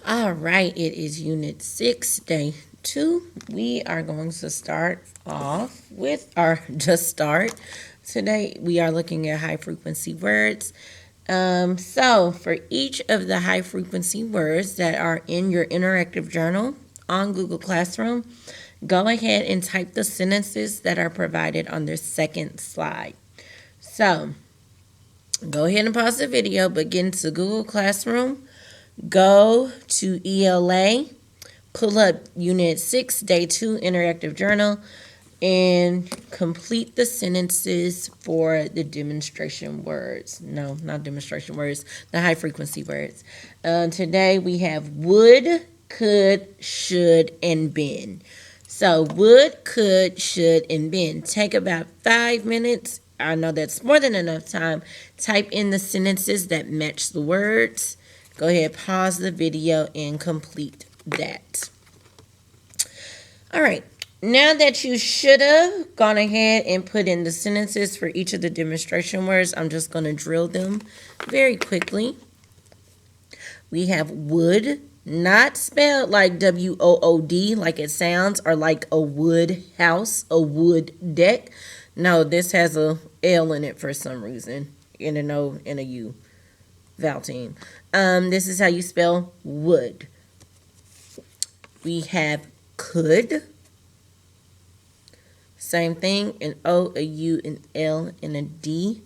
All right, it is Unit 6, Day 2. We are going to start off with our just start. Today, we are looking at high frequency words. So, for each of the high frequency words that are in your interactive journal on Google Classroom, go ahead and type the sentences that are provided on the second slide. So, go ahead and pause the video, but get into Google Classroom. Go to ELA, pull up Unit 6, Day 2 Interactive Journal, and complete the sentences for the demonstration words. No, not demonstration words, the high frequency words. Today we have would, could, should, and been. So would, could, should, and been. Take about 5 minutes. I know that's more than enough time. Type in the sentences that match the words. Go ahead, pause the video, and complete that. All right. Now that you should have gone ahead and put in the sentences for each of the demonstration words, I'm just going to drill them very quickly. We have would, not spelled like WOOD, like it sounds, or like a wood house, a wood deck. No, this has a L in it for some reason, and an O and a U. Vowel team. This is how you spell would. We have could. Same thing, an O, a U, an L, and a D.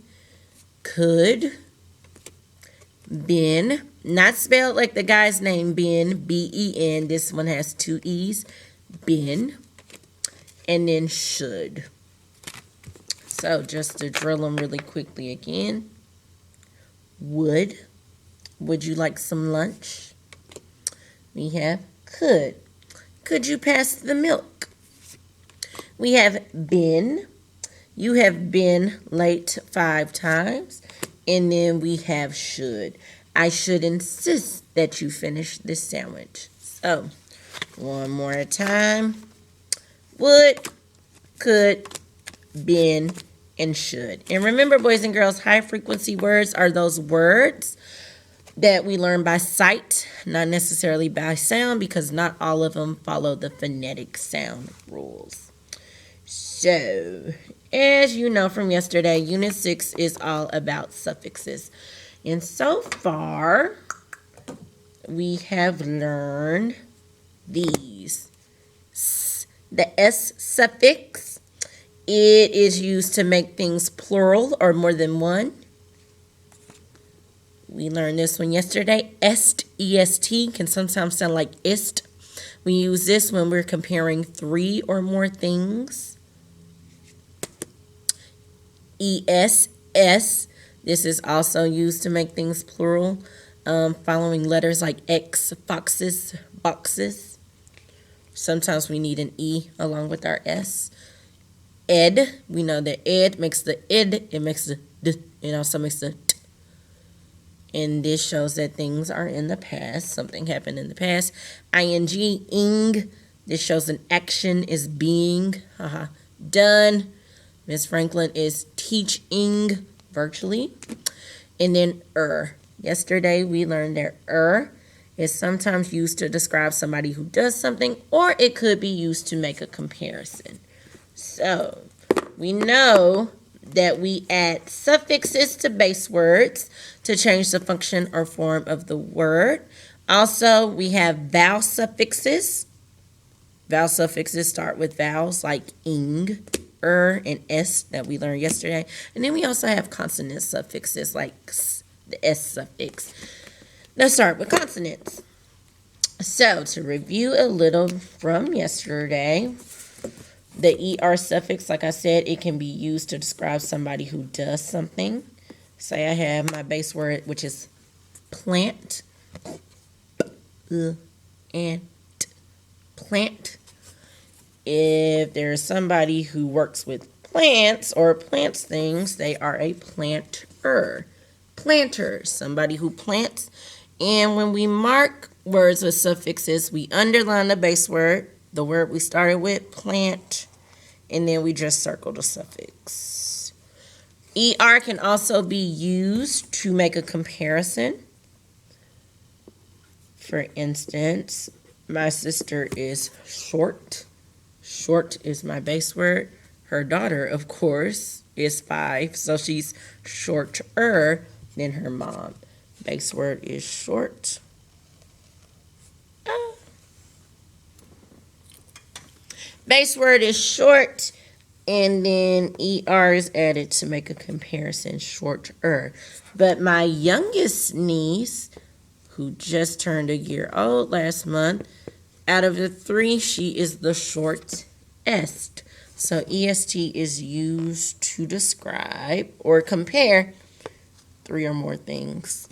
Could. Been. Not spelled like the guy's name, Ben, B-E-N. This one has 2 E's. Been. And then should. So just to drill them really quickly again. Would. Would you like some lunch? We have could. Could you pass the milk? We have been. You have been late 5 times. And then we have should. I should insist that you finish this sandwich. So, one more time. Would, could, been, and should. And remember, boys and girls, high frequency words are those words that we learn by sight, not necessarily by sound, because not all of them follow the phonetic sound rules. So, as you know from yesterday, Unit 6 is all about suffixes. And so far, we have learned these. The S suffix, it is used to make things plural or more than one. We learned this one yesterday. Est, E-S-T, can sometimes sound like ist. We use this when we're comparing 3 or more things. E-S-S, this is also used to make things plural, following letters like X, foxes, boxes. Sometimes we need an E along with our S. Ed, we know that ed makes the id, it makes the d, it also makes the t. And this shows that things are in the past. Something happened in the past. I-N-G, ing. This shows an action is being done. Miss Franklin is teaching virtually. And then Yesterday we learned that is sometimes used to describe somebody who does something, or it could be used to make a comparison. So we know that we add suffixes to base words to change the function or form of the word. Also, we have vowel suffixes. Vowel suffixes start with vowels like ing, and s that we learned yesterday. And then we also have consonant suffixes like the s suffix. Let's start with consonants. So, to review a little from yesterday, the ER suffix, like I said, it can be used to describe somebody who does something. Say I have my base word, which is plant, and plant. If there's somebody who works with plants or plants things, they are a planter. Planter, somebody who plants. And when we mark words with suffixes, we underline the base word, the word we started with, plant, and then we just circle the suffix. ER can also be used to make a comparison. For instance, my sister is short. Short is my base word. Her daughter, of course, is 5, so she's shorter than her mom. Base word is short. Base word is short, and then ER is added to make a comparison, shorter. But my youngest niece, who just turned a year old last month, out of the 3, she is the shortest. So EST is used to describe or compare 3 or more things.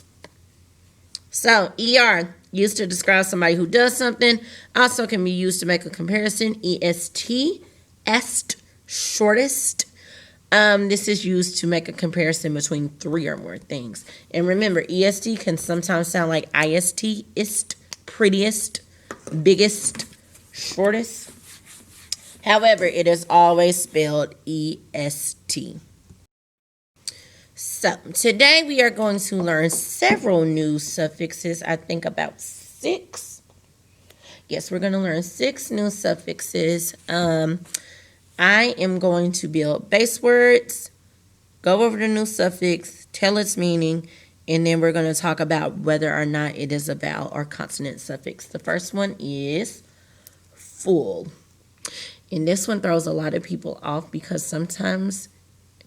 So ER, used to describe somebody who does something, also can be used to make a comparison. EST, est, shortest. This is used to make a comparison between 3 or more things. And remember, EST can sometimes sound like IST, ist, prettiest, biggest, shortest. However, it is always spelled EST. So, today we are going to learn several new suffixes. I think about 6. Yes, we're going to learn 6 new suffixes. I am going to build base words, go over the new suffix, tell its meaning, and then we're going to talk about whether or not it is a vowel or consonant suffix. The first one is full. And this one throws a lot of people off because sometimes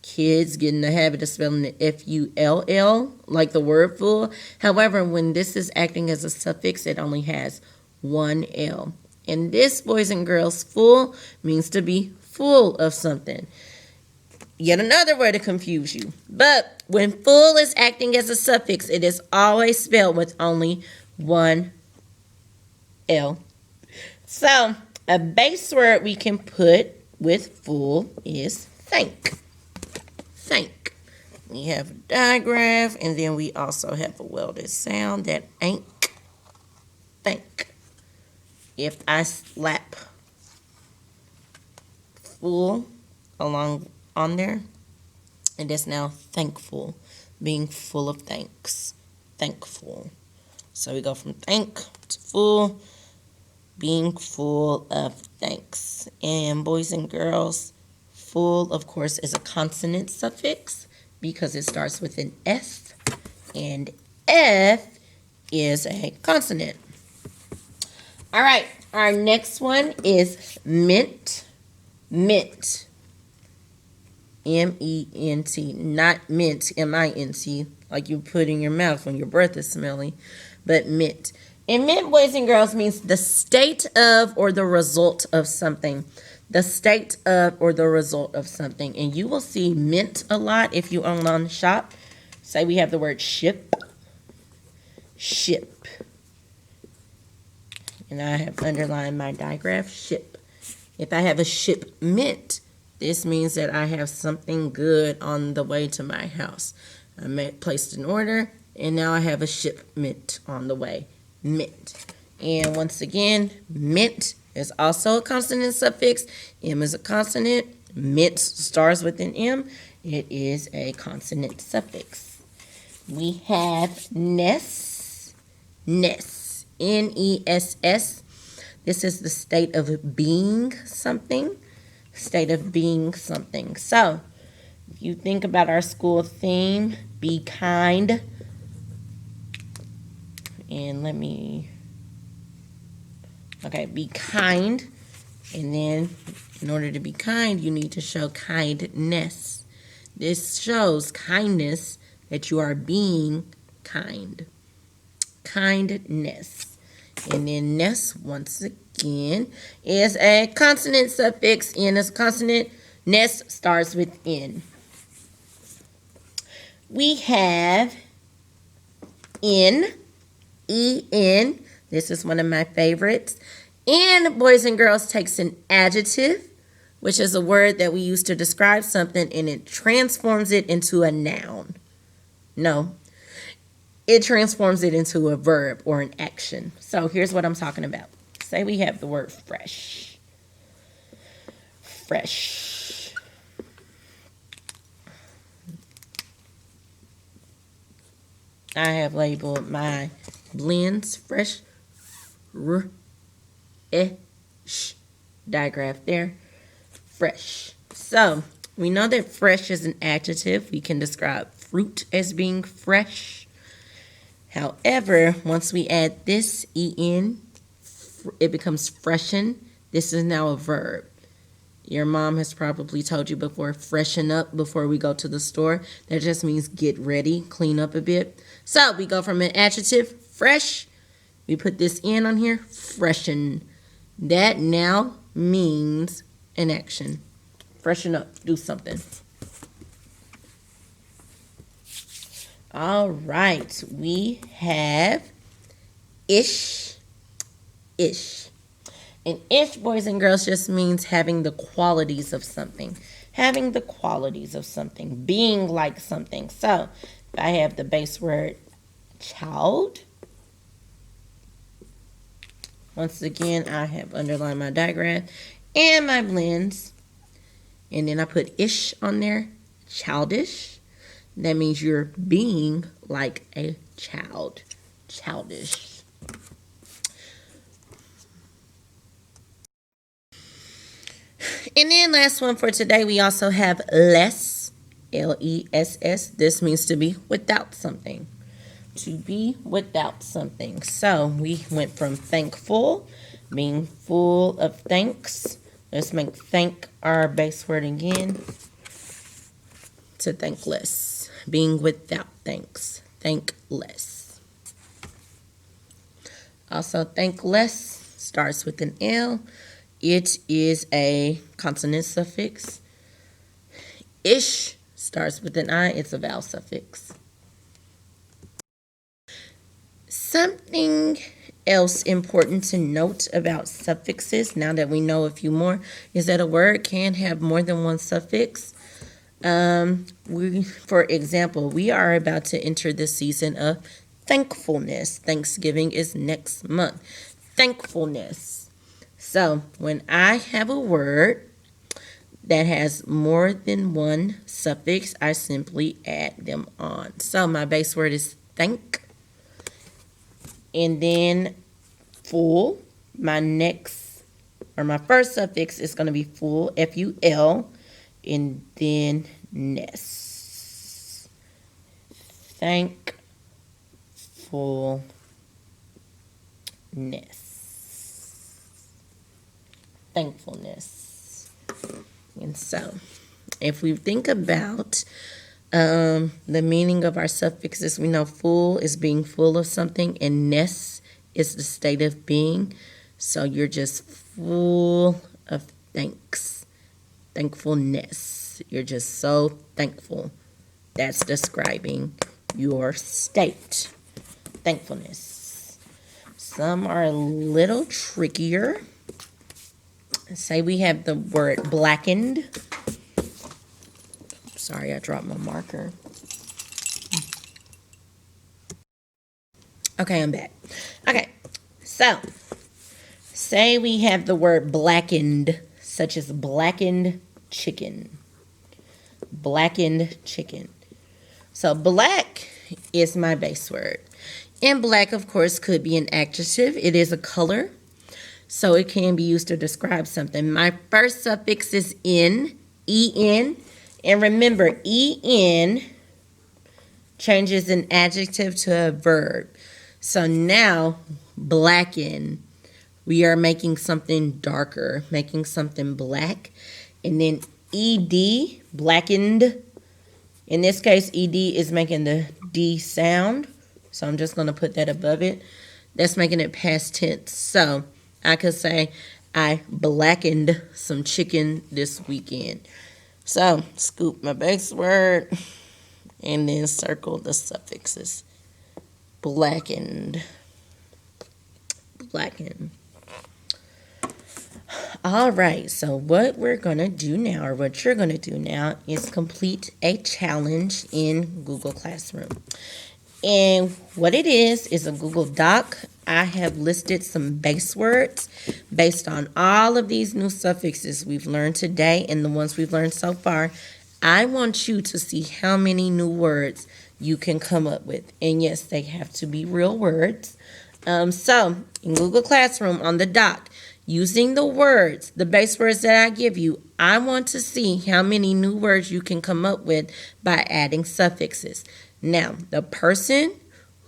kids get in the habit of spelling it F-U-L-L, like the word full. However, when this is acting as a suffix, it only has 1 L. And this, boys and girls, full means to be full of something. Yet another word to confuse you. But when full is acting as a suffix, it is always spelled with only 1 L. So, a base word we can put with full is thank. Thank. We have a digraph, and then we also have a welded sound that ain't. Thank. If I slap full along on there, it is now thankful, being full of thanks. Thankful. So we go from thank to full, being full of thanks. And boys and girls, full, of course, is a consonant suffix because it starts with an F, and F is a consonant. All right, our next one is mint. Mint. M-E-N-T, not mint, M-I-N-T, like you put in your mouth when your breath is smelly, but mint. And mint, boys and girls, means the state of or the result of something. The state of or the result of something. And you will see mint a lot if you online shop. Say we have the word ship. Ship. And I have underlined my digraph, ship. If I have a shipment, this means that I have something good on the way to my house. I placed an order, and now I have a shipment on the way. Mint. And once again, mint is also a consonant suffix. M is a consonant. Mint starts with an M. It is a consonant suffix. We have ness. Ness. N-E-S-S. This is the state of being something. State of being something. So, if you think about our school theme, be kind. And be kind. And then, in order to be kind, you need to show kindness. This shows kindness, that you are being kind. Kindness. And then ness, once again, is a consonant suffix. N is a consonant. Ness starts with N. We have N, E-N. This is one of my favorites. N, boys and girls, takes an adjective, which is a word that we use to describe something, and it transforms it into a noun. No, it transforms it into a verb or an action. So here's what I'm talking about. Say we have the word fresh. Fresh. I have labeled my blends fresh digraph there. Fresh. So we know that fresh is an adjective. We can describe fruit as being fresh. However, once we add this en, it becomes freshen. This is now a verb. Your mom has probably told you before, freshen up before we go to the store. That just means get ready, clean up a bit. So we go from an adjective, fresh. We put this in on here, freshen. That now means an action. Freshen up, do something. All right, we have ish. And ish, boys and girls, just means having the qualities of something. Having the qualities of something. Being like something. So, if I have the base word child. Once again, I have underlined my diagram and my blends. And then I put ish on there. Childish. That means you're being like a child. Childish. And then last one for today, we also have less, L-E-S-S. This means to be without something. To be without something. So we went from thankful, being full of thanks. Let's make thank our base word again. To thankless, being without thanks. Thankless. Also, thankless starts with an L. It is a consonant suffix. Ish starts with an I. It's a vowel suffix. Something else important to note about suffixes, now that we know a few more, is that a word can have more than one suffix. For example, we are about to enter the season of thankfulness. Thanksgiving is next month. Thankfulness. So when I have a word that has more than one suffix, I simply add them on. So my base word is thank. And then full. My first suffix is going to be full, F-U-L. And then ness. Thankfulness. Thankfulness. And so, if we think about the meaning of our suffixes, we know full is being full of something, and ness is the state of being. So you're just full of thanks. Thankfulness. You're just so thankful. That's describing your state. Thankfulness. Some are a little trickier. Say we have the word blackened. Sorry, I dropped my marker. Okay, I'm back. Okay, so say we have the word blackened, such as blackened chicken. Blackened chicken. So black is my base word. And black, of course, could be an adjective. It is a color. So it can be used to describe something. My first suffix is in, E-N. And remember, E-N changes an adjective to a verb. So now, blacken. We are making something darker, making something black. And then E-D, blackened. In this case, E-D is making the D sound. So I'm just going to put that above it. That's making it past tense. So I could say, I blackened some chicken this weekend. So, scoop my base word and then circle the suffixes. Blackened. Blackened. All right, so what we're going to do now, or what you're going to do now, is complete a challenge in Google Classroom. And what it is a Google Doc. I have listed some base words based on all of these new suffixes we've learned today and the ones we've learned so far. I want you to see how many new words you can come up with. And yes, they have to be real words. So in Google Classroom on the dock, using the words, the base words that I give you, I want to see how many new words you can come up with by adding suffixes. Now, the person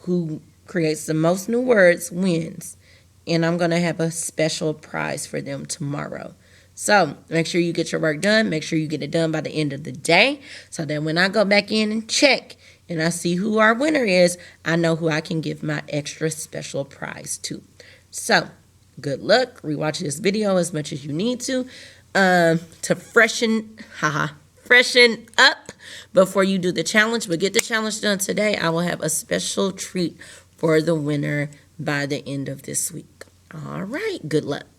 who creates the most new words wins. And I'm going to have a special prize for them tomorrow. So make sure you get your work done. Make sure you get it done by the end of the day so that when I go back in and check and I see who our winner is, I know who I can give my extra special prize to. So good luck. Rewatch this video as much as you need to freshen up before you do the challenge. But get the challenge done today. I will have a special treat for the winner by the end of this week. All right. Good luck.